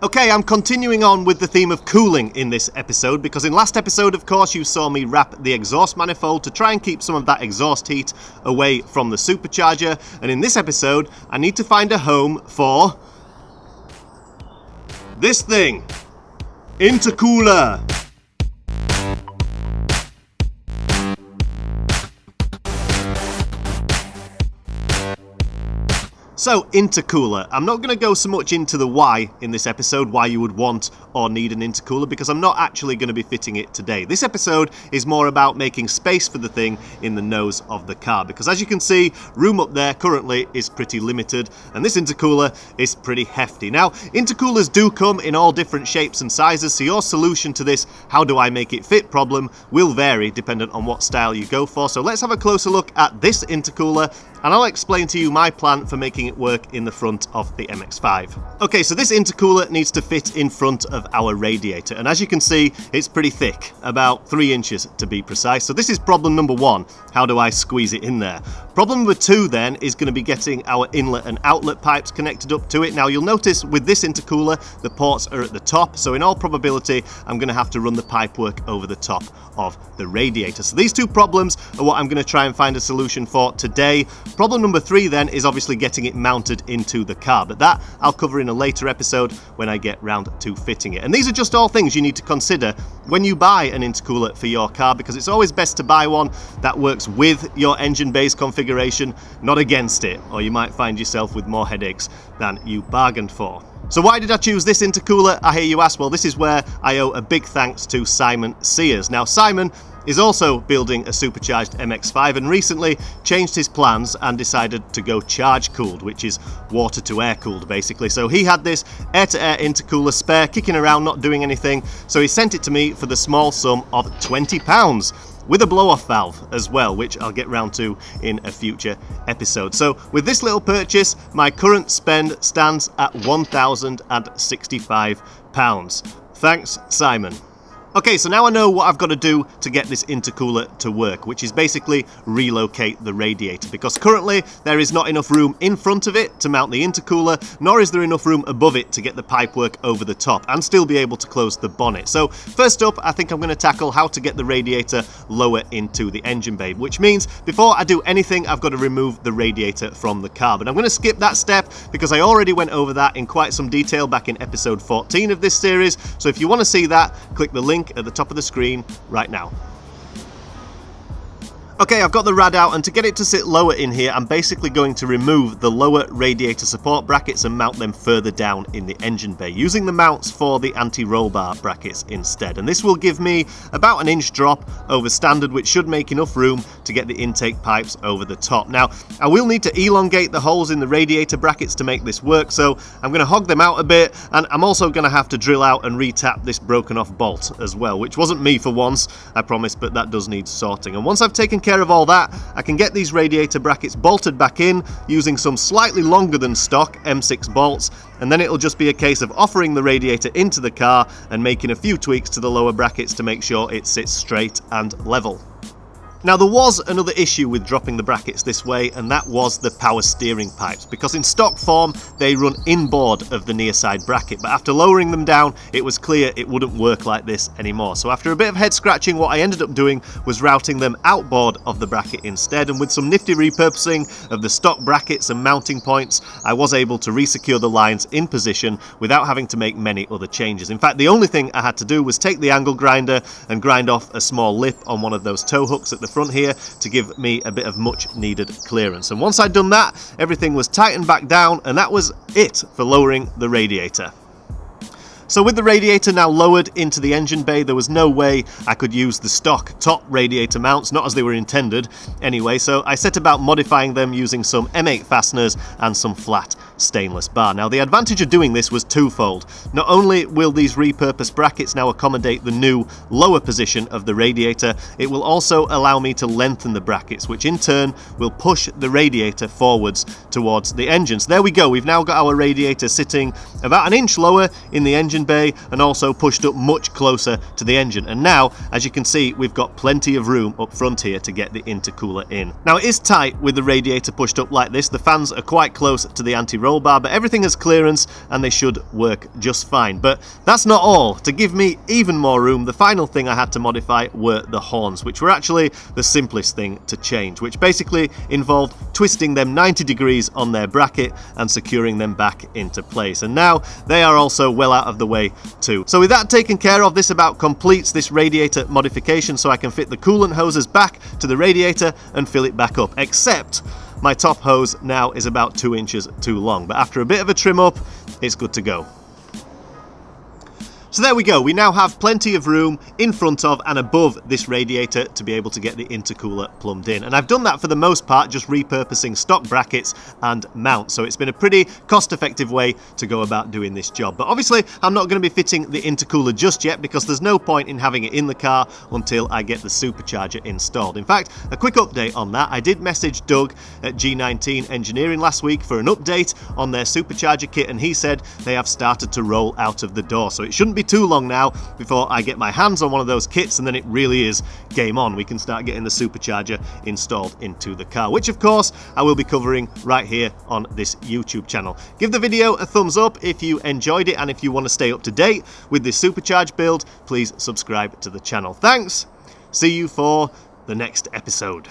Okay, I'm continuing on with the theme of cooling in this episode, because in last episode, of course, you saw me wrap the exhaust manifold to try and keep some of that exhaust heat away from the supercharger, and in this episode, I need to find a home for this thing, Intercooler. So, intercooler. I'm not going to go so much into the why in this episode, why you would want or need an intercooler, because I'm not actually going to be fitting it today. This episode is more about making space for the thing in the nose of the car, because as you can see, room up there currently is pretty limited, and this intercooler is pretty hefty. Now, intercoolers do come in all different shapes and sizes, so your solution to this how do I make it fit problem will vary dependent on what style you go for. So let's have a closer look at this intercooler, and I'll explain to you my plan for making it work in the front of the MX5. Okay, so this intercooler needs to fit in front of our radiator, and as you can see, it's pretty thick, about 3 inches to be precise. So this is problem number 1, how do I squeeze it in there? Problem number 2 then is going to be getting our inlet and outlet pipes connected up to it. Now you'll notice with this intercooler, the ports are at the top, so in all probability, I'm going to have to run the pipework over the top of the radiator. So these two problems are what I'm going to try and find a solution for today. Problem number 3 then is obviously getting it mounted into the car, but that I'll cover in a later episode when I get round to fitting it. And these are just all things you need to consider when you buy an intercooler for your car, because it's always best to buy one that works with your engine base configuration, not against it, or you might find yourself with more headaches than you bargained for. So why did I choose this intercooler, I hear you ask? Well, this is where I owe a big thanks to Simon Sears. Now, Simon is also building a supercharged MX5 and recently changed his plans and decided to go charge cooled, which is water to air cooled basically. So he had this air to air intercooler spare kicking around not doing anything, so he sent it to me for the small sum of £20 with a blow-off valve as well, which I'll get round to in a future episode. So with this little purchase, my current spend stands at £1,065. Thanks, Simon. Okay, so now I know what I've got to do to get this intercooler to work, which is basically relocate the radiator, because currently there is not enough room in front of it to mount the intercooler, nor is there enough room above it to get the pipework over the top and still be able to close the bonnet. So first up, I think I'm going to tackle how to get the radiator lower into the engine bay, which means before I do anything, I've got to remove the radiator from the car. But I'm going to skip that step because I already went over that in quite some detail back in episode 14 of this series. So if you want to see that, click the link at the top of the screen right now. Okay, I've got the rad out, and to get it to sit lower in here, I'm basically going to remove the lower radiator support brackets and mount them further down in the engine bay, using the mounts for the anti-roll bar brackets instead. And this will give me about an inch drop over standard, which should make enough room to get the intake pipes over the top. Now, I will need to elongate the holes in the radiator brackets to make this work, so I'm going to hog them out a bit, and I'm also going to have to drill out and retap this broken off bolt as well, which wasn't me for once, I promise, but that does need sorting. And once I've taken care of all that, I can get these radiator brackets bolted back in using some slightly longer than stock M6 bolts, and then it'll just be a case of offering the radiator into the car and making a few tweaks to the lower brackets to make sure it sits straight and level. Now, there was another issue with dropping the brackets this way, and that was the power steering pipes, because in stock form they run inboard of the near side bracket, but after lowering them down it was clear it wouldn't work like this anymore. So after a bit of head scratching, what I ended up doing was routing them outboard of the bracket instead, and with some nifty repurposing of the stock brackets and mounting points, I was able to resecure the lines in position without having to make many other changes. In fact, the only thing I had to do was take the angle grinder and grind off a small lip on one of those tow hooks at the front here to give me a bit of much needed clearance. And once I'd done that, everything was tightened back down, and that was it for lowering the radiator. So with the radiator now lowered into the engine bay, there was no way I could use the stock top radiator mounts, not as they were intended anyway, so I set about modifying them using some M8 fasteners and some flat stainless bar. Now, the advantage of doing this was twofold. Not only will these repurposed brackets now accommodate the new lower position of the radiator, it will also allow me to lengthen the brackets, which in turn will push the radiator forwards towards the engine. So there we go, we've now got our radiator sitting about an inch lower in the engine engine bay and also pushed up much closer to the engine. And now, as you can see, we've got plenty of room up front here to get the intercooler in. Now it is tight with the radiator pushed up like this. The fans are quite close to the anti-roll bar, but everything has clearance and they should work just fine. But that's not all. To give me even more room, the final thing I had to modify were the horns, which were actually the simplest thing to change, which basically involved twisting them 90 degrees on their bracket and securing them back into place. And now they are also well out of the way too. So with that taken care of, this about completes this radiator modification, so I can fit the coolant hoses back to the radiator and fill it back up, except my top hose now is about 2 inches too long, but after a bit of a trim up, it's good to go. So there we go, we now have plenty of room in front of and above this radiator to be able to get the intercooler plumbed in. And I've done that for the most part, just repurposing stock brackets and mounts. So it's been a pretty cost-effective way to go about doing this job. But obviously, I'm not going to be fitting the intercooler just yet because there's no point in having it in the car until I get the supercharger installed. In fact, a quick update on that, I did message Doug at G19 Engineering last week for an update on their supercharger kit, and he said they have started to roll out of the door. So it shouldn't be too long now before I get my hands on one of those kits, and then it really is game on. We can start getting the supercharger installed into the car, which of course I will be covering right here on this YouTube channel. Give the video a thumbs up if you enjoyed it, and if you want to stay up to date with this supercharge build, please subscribe to the channel. Thanks, see you for the next episode.